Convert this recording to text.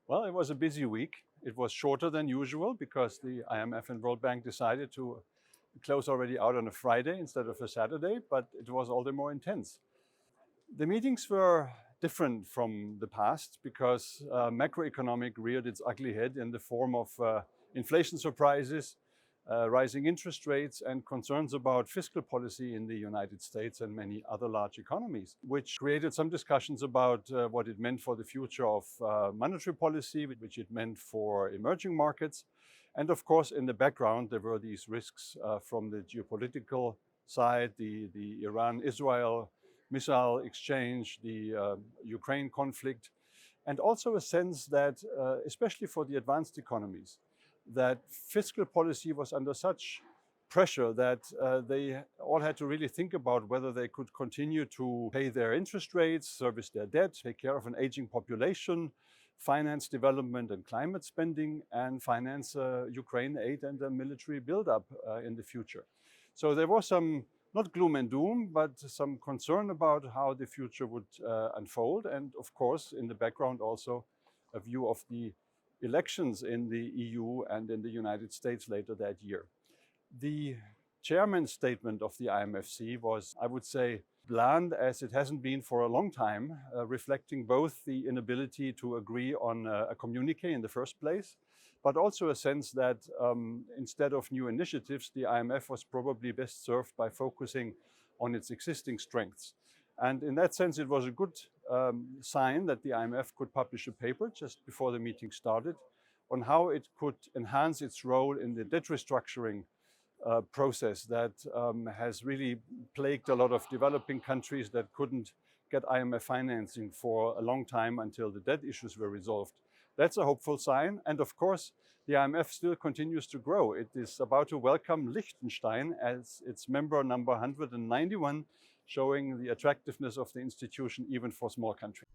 Well, it was a busy week. It was shorter than usual because the IMF and World Bank decided to close already out on a Friday instead of a Saturday, but it was all the more intense. The meetings were different from the past because macroeconomic reared its ugly head in the form of inflation surprises, rising interest rates, and concerns about fiscal policy in the United States and many other large economies, which created some discussions about what it meant for the future of monetary policy, which it meant for emerging markets. And of course, in the background, there were these risks from the geopolitical side, the Iran-Israel missile exchange, the Ukraine conflict, and also a sense that, especially for the advanced economies, that fiscal policy was under such pressure that they all had to really think about whether they could continue to pay their interest rates, service their debt, take care of an aging population, finance development and climate spending, and finance Ukraine aid and a military buildup in the future. So there was some, not gloom and doom, but some concern about how the future would unfold. And of course, in the background also a view of the elections in the EU and in the United States later that year. The chairman's statement of the IMFC was, I would say, bland as it hasn't been for a long time, reflecting both the inability to agree on a communique in the first place, but also a sense that instead of new initiatives, the IMF was probably best served by focusing on its existing strengths. And in that sense, it was a good sign that the IMF could publish a paper just before the meeting started on how it could enhance its role in the debt restructuring process that has really plagued a lot of developing countries that couldn't get IMF financing for a long time until the debt issues were resolved. That's a hopeful sign. And of course, the IMF still continues to grow. It is about to welcome Liechtenstein as its member number 191, showing the attractiveness of the institution even for small countries.